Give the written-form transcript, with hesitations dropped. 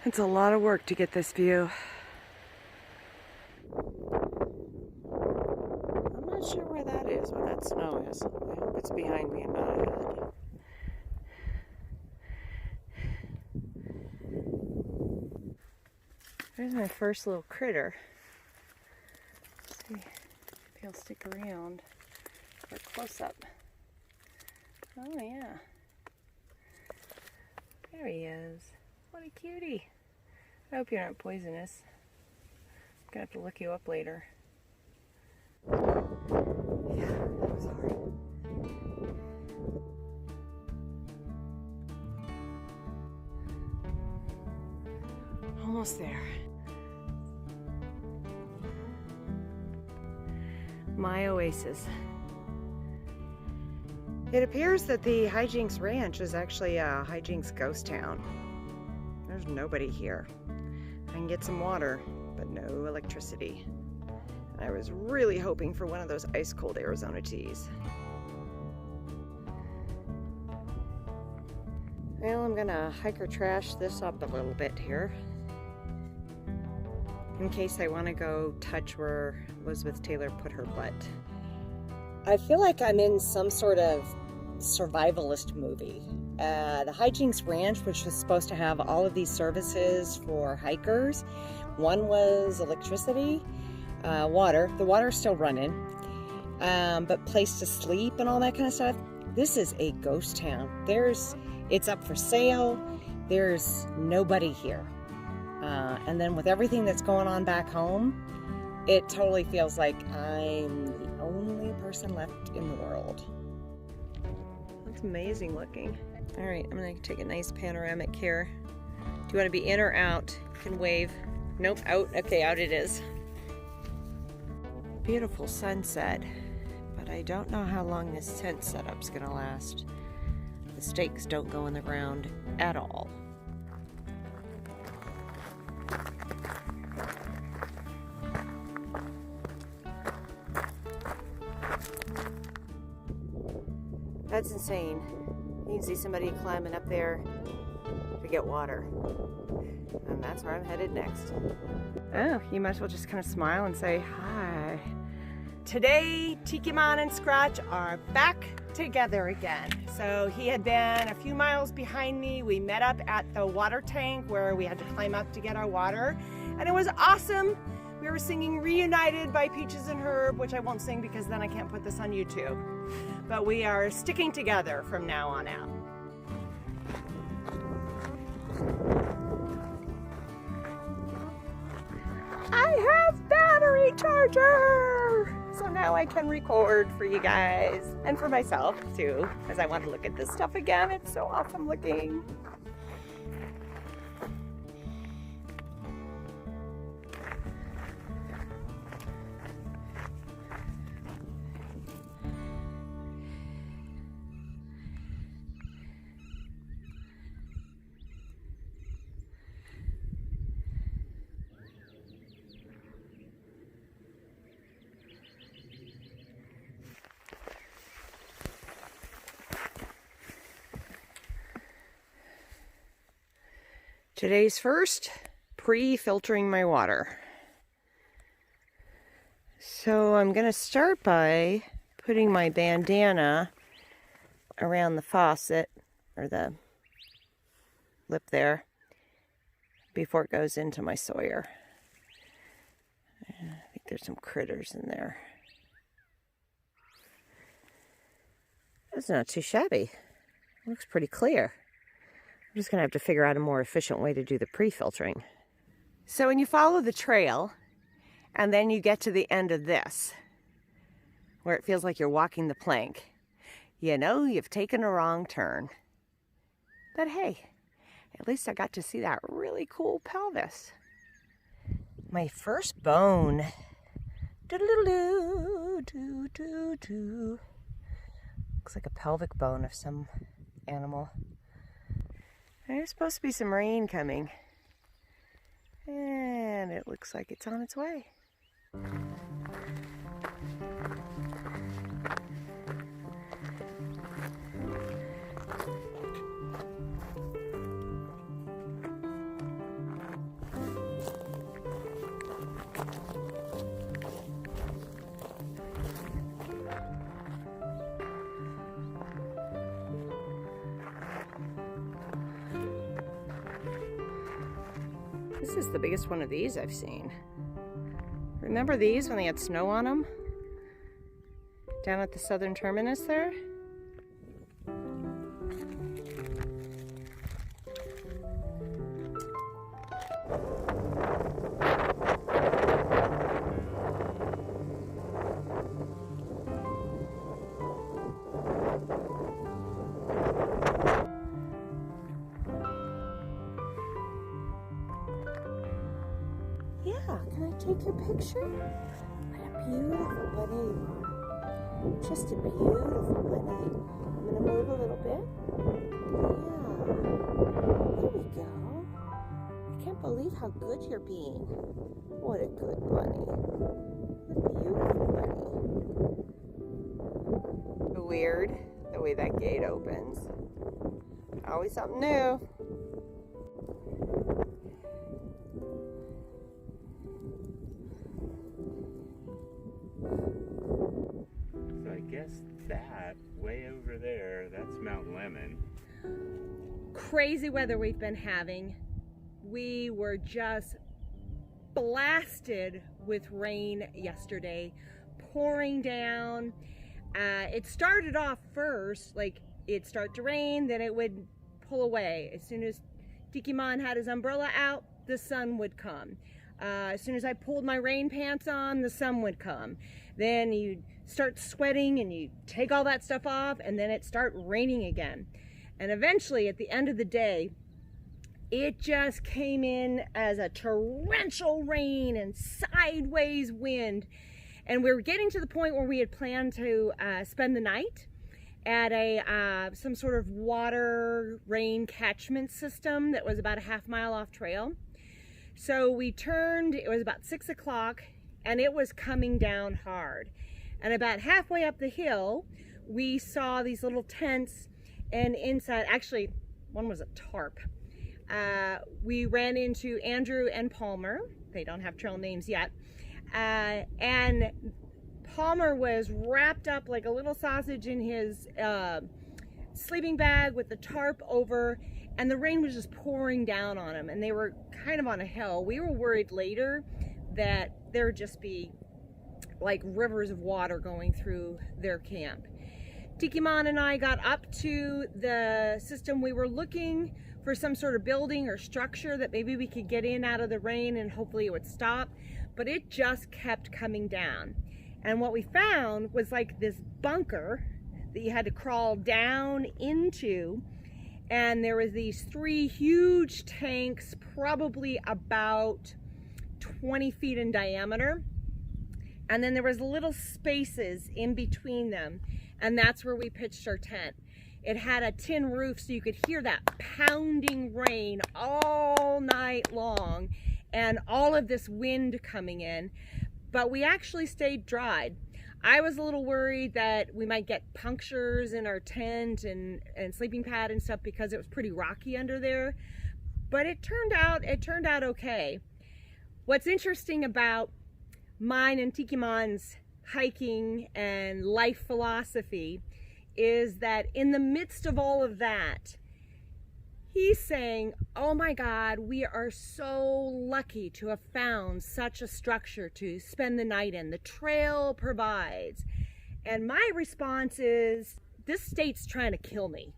It's a lot of work to get this view. I'm not sure where that is, where that snow is. I hope it's behind me and not ahead. There's my first little critter. Let's see if he'll stick around for a close-up. Oh yeah. There he is. What a cutie. I hope you're not poisonous. I'm gonna have to look you up later. Yeah, that was hard. Almost there. My oasis. It appears that the Hijinks Ranch is actually a Hijinks ghost town. There's nobody here. I can get some water, but no electricity. I was really hoping for one of those ice cold Arizona teas. Well, I'm gonna hiker trash this up a little bit here, in case I want to go touch where Elizabeth Taylor put her butt. I feel like I'm in some sort of survivalist movie. The Hijinks Ranch, which was supposed to have all of these services for hikers. One was electricity, water. The water's still running, but place to sleep and all that kind of stuff. This is a ghost town. It's up for sale. There's nobody here. And then with everything that's going on back home, it totally feels like I'm the only person left in the world. That's amazing looking. All right, I'm gonna take a nice panoramic here. Do you want to be in or out? You can wave. Nope, out. Okay, out it is. Beautiful sunset, but I don't know how long this tent setup's gonna last. The stakes don't go in the ground at all. That's insane. You can see somebody climbing up there to get water. And that's where I'm headed next. Oh, you might as well just kind of smile and say hi. Today, Tikimon and Scratch are back together again. So he had been a few miles behind me. We met up at the water tank where we had to climb up to get our water. And it was awesome. We were singing Reunited by Peaches and Herb, which I won't sing because then I can't put this on YouTube. But we are sticking together from now on out. I have battery charger! So now I can record for you guys and for myself too, because I want to look at this stuff again. It's so awesome looking. Today's first, pre-filtering my water. So I'm going to start by putting my bandana around the faucet, or the lip there, before it goes into my Sawyer. I think there's some critters in there. That's not too shabby. It looks pretty clear. I'm just going to have to figure out a more efficient way to do the pre-filtering. So when you follow the trail, and then you get to the end of this, where it feels like you're walking the plank, you know you've taken a wrong turn. But hey, at least I got to see that really cool pelvis. My first bone. Doodle-doo, doo-doo-doo. Looks like a pelvic bone of some animal. There's supposed to be some rain coming, and it looks like it's on its way. This is the biggest one of these I've seen. Remember these when they had snow on them? Down at the southern terminus there? Yeah, can I take your picture? What a beautiful bunny you are. Just a beautiful bunny. I'm gonna move a little bit. Yeah, there we go. I can't believe how good you're being. What a good bunny. What a beautiful bunny. Weird, the way that gate opens. Always something new. That way over there, that's Mount Lemon. Crazy weather we've been having. We were just blasted with rain yesterday, pouring down. It started off first, like it'd start to rain, then it would pull away. As soon as Tikimon had his umbrella out, the sun would come. As soon as I pulled my rain pants on, the sun would come. Then you'd start sweating and you take all that stuff off, and then it start raining again. And eventually, at the end of the day, it just came in as a torrential rain and sideways wind. And we were getting to the point where we had planned to spend the night at a some sort of water rain catchment system that was about a half-mile off trail. So we turned, it was about 6 o'clock, and it was coming down hard. And about halfway up the hill, we saw these little tents, and inside, actually, one was a tarp. We ran into Andrew and Palmer. They don't have trail names yet. And Palmer was wrapped up like a little sausage in his sleeping bag with the tarp over, and the rain was just pouring down on him, and they were kind of on a hill. We were worried later that there would just be like rivers of water going through their camp. Tikimon and I got up to the system. We were looking for some sort of building or structure that maybe we could get in out of the rain and hopefully it would stop, but it just kept coming down. And what we found was like this bunker that you had to crawl down into, and there was these 3 huge tanks, probably about 20 feet in diameter, and then there was little spaces in between them, and that's where we pitched our tent. It had a tin roof, so you could hear that pounding rain all night long and all of this wind coming in, but we actually stayed dried. I was a little worried that we might get punctures in our tent and sleeping pad and stuff because it was pretty rocky under there, but it turned out okay. What's interesting about mine and Tikimon's hiking and life philosophy is that in the midst of all of that, he's saying, oh my God, we are so lucky to have found such a structure to spend the night in. The trail provides. And my response is, this state's trying to kill me.